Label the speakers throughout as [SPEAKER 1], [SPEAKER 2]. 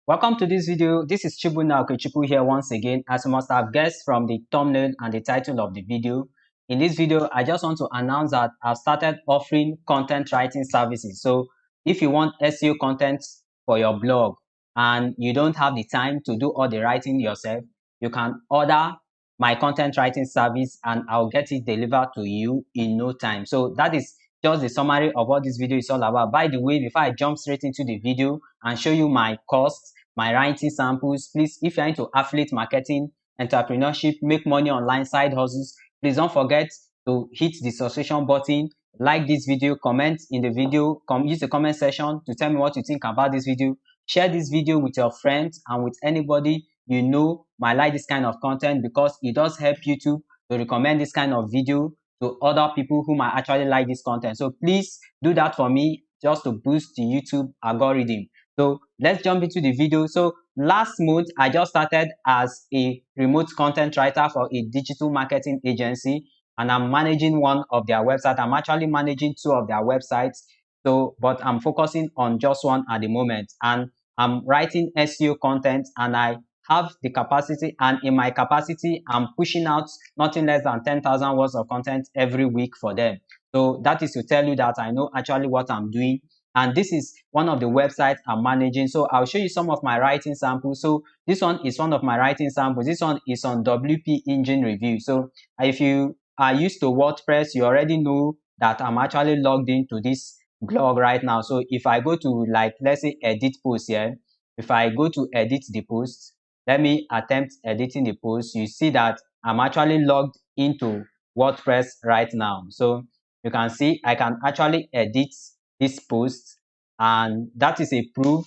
[SPEAKER 1] Welcome to this video. This is Chibunna Okechukwu here once again. As you must have guessed from the thumbnail and the title of the video, in this video, I just want to announce that I've started offering content writing services. So if you want SEO content for your blog and you don't have the time to do all the writing yourself, you can order my content writing service and I'll get it delivered to you in no time. So that is just the summary of what this video is all about. By the way, before I jump straight into the video and show you my costs, my writing samples, please, if you're into affiliate marketing, entrepreneurship, make money online, side hustles, please don't forget to hit the subscription button, like this video, comment in the video, use the comment section to tell me what you think about this video. Share this video with your friends and with anybody you know might like this kind of content, because it does help YouTube to recommend this kind of video to other people who might actually like this content. So please do that for me, just to boost the YouTube algorithm. So let's jump into the video. So last month, I just started as a remote content writer for a digital marketing agency, and I'm managing one of their websites. I'm actually managing two of their websites. So, but I'm focusing on just one at the moment, and I'm writing SEO content, and I have the capacity, and in my capacity, I'm pushing out nothing less than 10,000 words of content every week for them. So that is to tell you that I know actually what I'm doing. And this is one of the websites I'm managing. So I'll show you some of my writing samples. So this one is one of my writing samples. This one is on WP Engine Review. So if you are used to WordPress, you already know that I'm actually logged into this blog right now. So if I go to, like, let's say edit post here, if I go to edit the post, let me attempt editing the post, you see that I'm actually logged into WordPress right now. So you can see I can actually edit this post, and that is a proof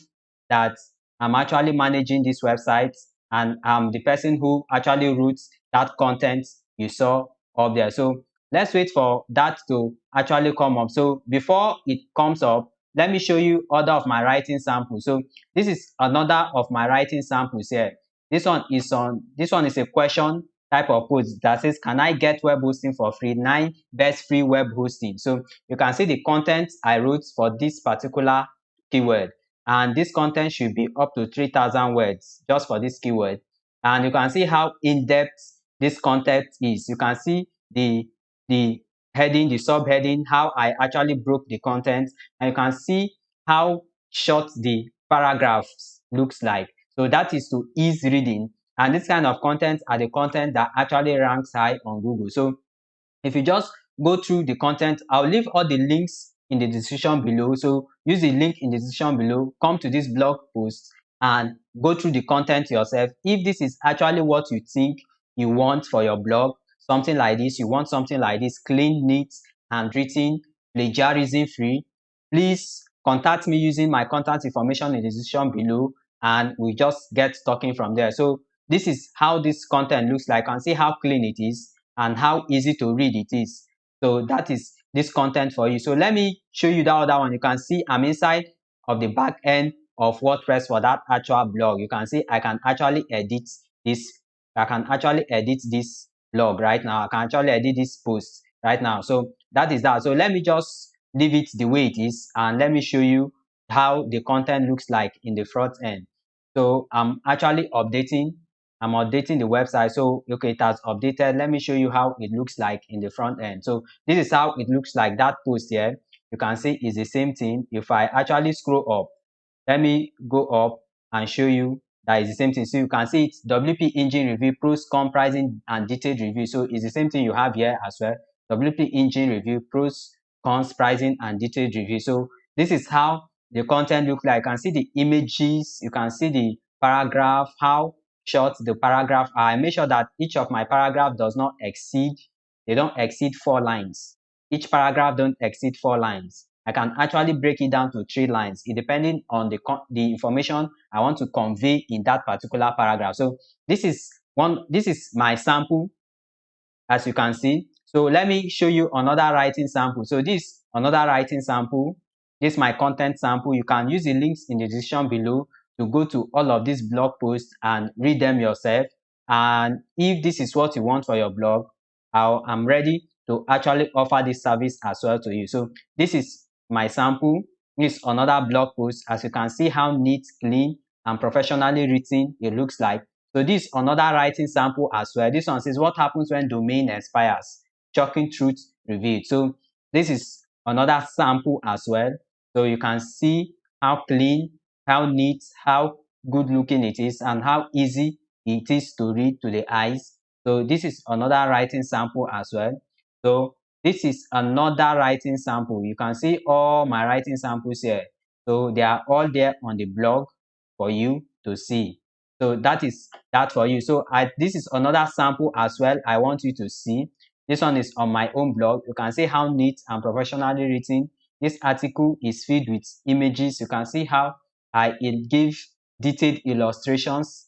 [SPEAKER 1] that I'm actually managing this website and I'm the person who actually wrote that content you saw up there. So let's wait for that to actually come up. So before it comes up, let me show you other of my writing samples. So this is another of my writing samples here. This one is a question type of post that says, can I get web hosting for free? 9 best free web hosting. So you can see the content I wrote for this particular keyword, and this content should be up to 3,000 words just for this keyword. And you can see how in-depth this content is. You can see the heading, the subheading, how I actually broke the content, and you can see how short the paragraphs looks like. So that is to ease reading, and this kind of content are the content that actually ranks high on Google. So if you just go through the content, I'll leave all the links in the description below. So use the link in the description below, come to this blog post and go through the content yourself. If this is actually what you think you want for your blog, something like this, you want something like this, clean, neat, handwritten, plagiarism-free, please contact me using my contact information in the description below, and we just get talking from there. So this is how this content looks like, and see how clean it is and how easy to read it is. So that is this content for you. So let me show you that other one. You can see I'm inside of the back end of WordPress for that actual blog. You can see I can actually edit this. I can actually edit this blog right now. I can actually edit this post right now. So that is that. So let me just leave it the way it is, and let me show you how the content looks like in the front end. So I'm actually updating the website. So okay, it has updated. Let me show you how it looks like in the front end. So this is how it looks like. That post here, you can see is the same thing. If I actually scroll up, let me go up and show you that is the same thing. So you can see it's WP Engine Review, pros, con, pricing, and detailed review. So it's the same thing you have here as well. WP Engine Review, pros, cons, pricing, and detailed review. So this is how the content looks like. You can see the images, you can see the paragraph, how short the paragraph are. I make sure that each of my paragraph does not exceed, they don't exceed 4 lines. Each paragraph don't exceed 4 lines. I can actually break it down to 3 lines, it depending on the information I want to convey in that particular paragraph. So this is my sample, as you can see. So let me show you another writing sample. So this another writing sample. This is my content sample. You can use the links in the description below to go to all of these blog posts and read them yourself. And if this is what you want for your blog, I'm ready to actually offer this service as well to you. So this is my sample. This is another blog post. As you can see how neat, clean, and professionally written it looks like. So this is another writing sample as well. This one says what happens when domain expires, shocking truth revealed. So this is another sample as well. So you can see how clean, how neat, how good looking it is, and how easy it is to read to the eyes. So this is another writing sample as well. So this is another writing sample. You can see all my writing samples here. So they are all there on the blog for you to see. So that is that for you. So this is another sample as well I want you to see. This one is on my own blog. You can see how neat and professionally written this article is, filled with images. You can see how it gives detailed illustrations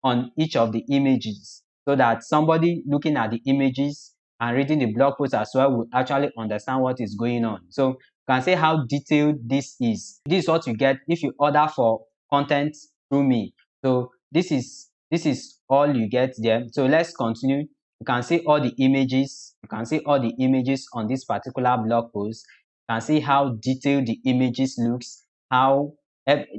[SPEAKER 1] on each of the images, so that somebody looking at the images and reading the blog post as well will actually understand what is going on. So you can see how detailed this is. This is what you get if you order for content through me. So this is all you get there. So let's continue. You can see all the images. You can see all the images on this particular blog post. You can see how detailed the images looks, how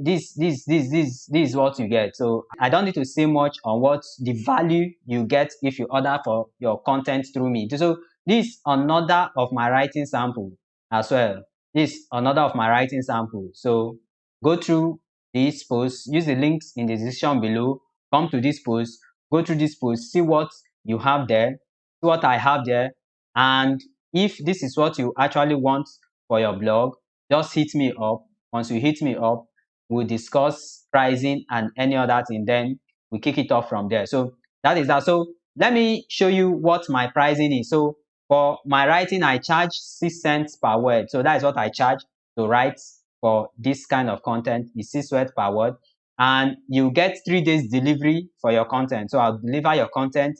[SPEAKER 1] this is what you get. So I don't need to say much on what the value you get if you order for your content through me. So this is another of my writing sample as well. This is another of my writing sample. So go through this post, use the links in the description below, come to this post, go through this post, see what you have there, see what I have there, and if this is what you actually want for your blog, just hit me up. Once you hit me up, we'll discuss pricing and any other thing, then we kick it off from there. So that is that. So let me show you what my pricing is. So for my writing, I charge 6 cents per word. So that is what I charge to write for this kind of content, is 6 words per word. And you get 3 days delivery for your content. So I'll deliver your content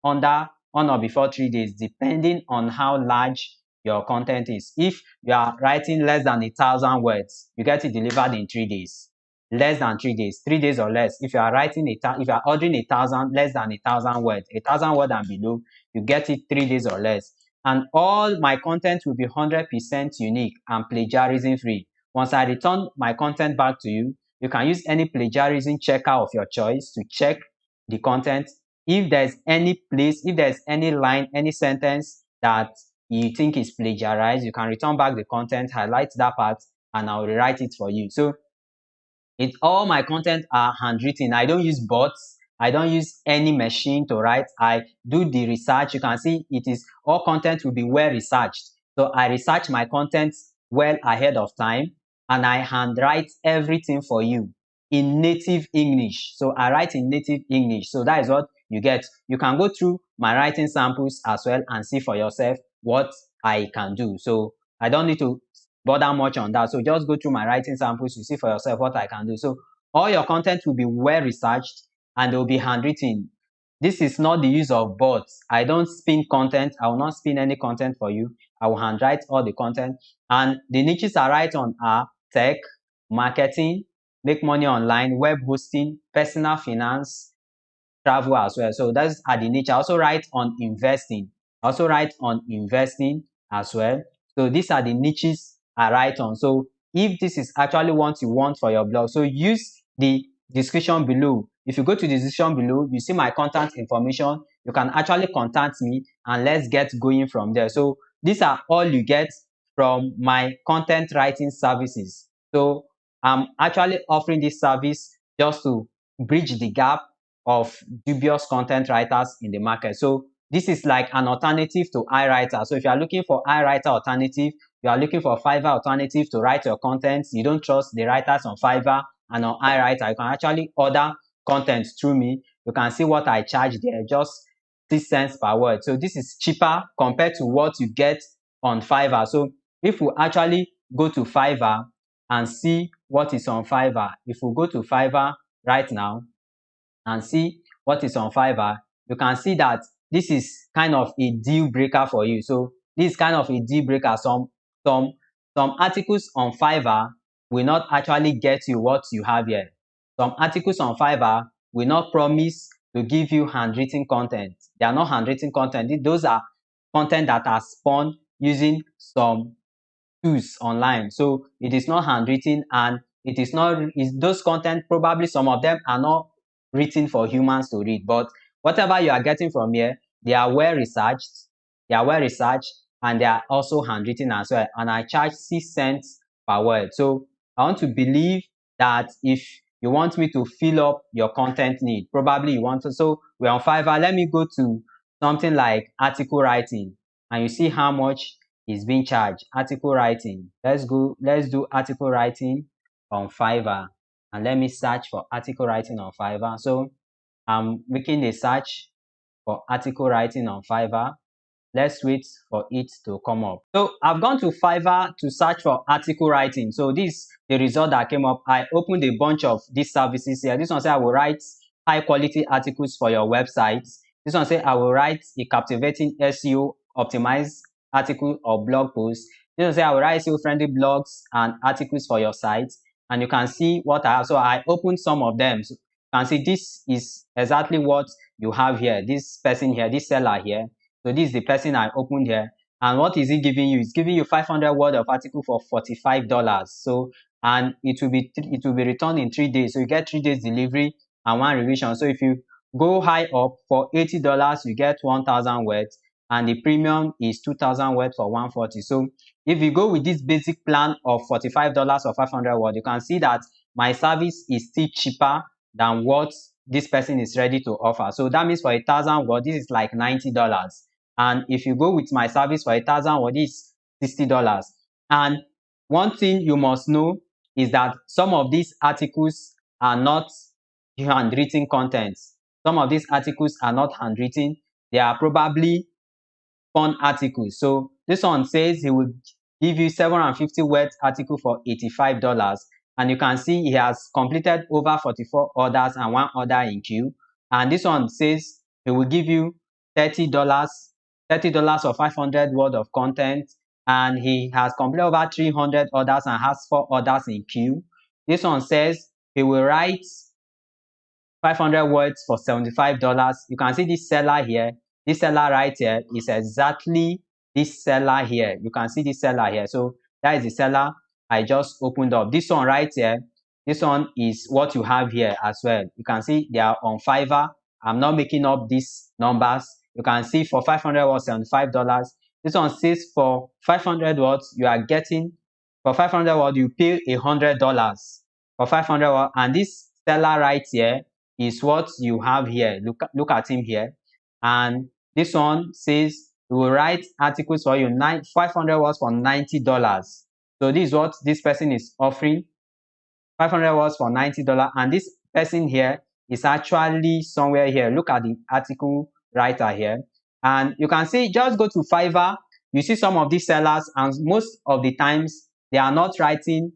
[SPEAKER 1] on or before 3 days, depending on how large your content is. If you are writing less than 1,000 words, you get it delivered in 3 days. Less than 3 days, 3 days or less. If you are writing if you are ordering 1,000, less than 1,000 words, 1,000 words and below, you get it 3 days or less. And all my content will be 100% unique and plagiarism free. Once I return my content back to you, you can use any plagiarism checker of your choice to check the content. If there's any place, if there's any line, any sentence that you think is plagiarized, you can return back the content, highlight that part, and I'll rewrite it for you. So all my content are handwritten. I don't use bots. I don't use any machine to write. I do the research. You can see it is all content will be well researched. So I research my content well ahead of time, and I handwrite everything for you in native English. So I write in native English. So that is what you get. You can go through my writing samples as well and see for yourself what I can do. So I don't need to bother much on that. So just go through my writing samples, you see for yourself what I can do. So all your content will be well researched and they will be handwritten. This is not the use of bots. I don't spin content. I will not spin any content for you. I will handwrite all the content. And the niches I write on are tech, marketing, make money online, web hosting, personal finance, travel as well. So that's at the niche. I also write on investing. I also write on investing as well. So these are the niches I write on. So if this is actually what you want for your blog, so use the description below. If you go to the description below, you see my contact information. You can actually contact me and let's get going from there. So these are all you get from my content writing services. So I'm actually offering this service just to bridge the gap of dubious content writers in the market. So this is like an alternative to iwriter. So if you are looking for iwriter alternative, you are looking for Fiverr alternative to write your content, you don't trust the writers on Fiverr and on iwriter, you can actually order content through me. You can see what I charge there, just 6 cents per word. So this is cheaper compared to what you get on Fiverr. So if we actually go to Fiverr and see what is on Fiverr, if we go to Fiverr right now and see what is on Fiverr, you can see that this is kind of a deal breaker for you. So this is kind of a deal breaker. Some articles on Fiverr will not actually get you what you have here. Some articles on Fiverr will not promise to give you handwritten content. They are not handwritten content. Those are content that are spawned using some tools online. So it is not handwritten, and it is not, is those content, probably some of them are not written for humans to read, but whatever you are getting from here, they are well researched, and they are also handwritten as well, and I charge 6 cents per word. So I want to believe that if you want me to fill up your content need, probably you want to, so we're on Fiverr. Let me go to something like article writing, and you see how much is being charged. Article writing, let's do article writing on Fiverr, and let me search for article writing on Fiverr. So I'm making a search for article writing on Fiverr. Let's wait for it to come up. So I've gone to Fiverr to search for article writing. So this is the result that came up. I opened a bunch of these services here. This one says I will write high quality articles for your website. This one says I will write a captivating SEO optimized article or blog post. This one says I will write SEO friendly blogs and articles for your site. And you can see what I have. So I opened some of them. So you can see this is exactly what you have here. This person here, this seller here. So this is the person I opened here. And what is it giving you? It's giving you 500 word of article for $45. So, and it will be returned in 3 days. So you get 3 days delivery and 1 revision. So if you go high up for $80, you get 1,000 words, and the premium is 2,000 words for 140. So if you go with this basic plan of $45 or 500 words, you can see that my service is still cheaper than what this person is ready to offer. So that means for 1,000 words, this is like $90. And if you go with my service for 1,000 words, this is $60. And one thing you must know is that some of these articles are not handwritten contents. Some of these articles are not handwritten. They are probably fun articles. So this one says he will give you 750 words article for $85. And you can see he has completed over 44 orders and 1 order in queue. And this one says he will give you $30 or 500 word of content, and he has completed over 300 orders and has 4 orders in queue. This one says he will write 500 words for $75. You can see this seller here. This seller right here is exactly this seller here. You can see this seller here. So that is the seller I just opened up. This one right here, this one is what you have here as well. You can see they are on Fiverr. I'm not making up these numbers. You can see for 500 words, $75. This one says for 500 words, you are getting, for 500 words, you pay $100 for 500 words. And this seller right here is what you have here. Look at him here. And this one says we will write articles for you, 500 words for $90. So this is what this person is offering, 500 words for $90. And this person here is actually somewhere here. Look at the article writer here. And you can see, just go to Fiverr. You see some of these sellers, and most of the times they are not writing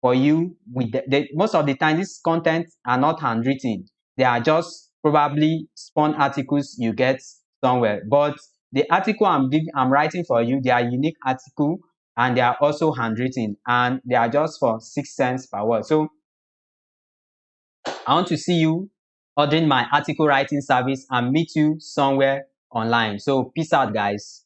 [SPEAKER 1] for you with most of the time these contents are not handwritten. They are just probably spun articles you get somewhere. But the article I'm writing for you, they are unique article, and they are also handwritten, and they are just for 6 cents per word. So I want to see you ordering my article writing service and meet you somewhere online. So peace out, guys.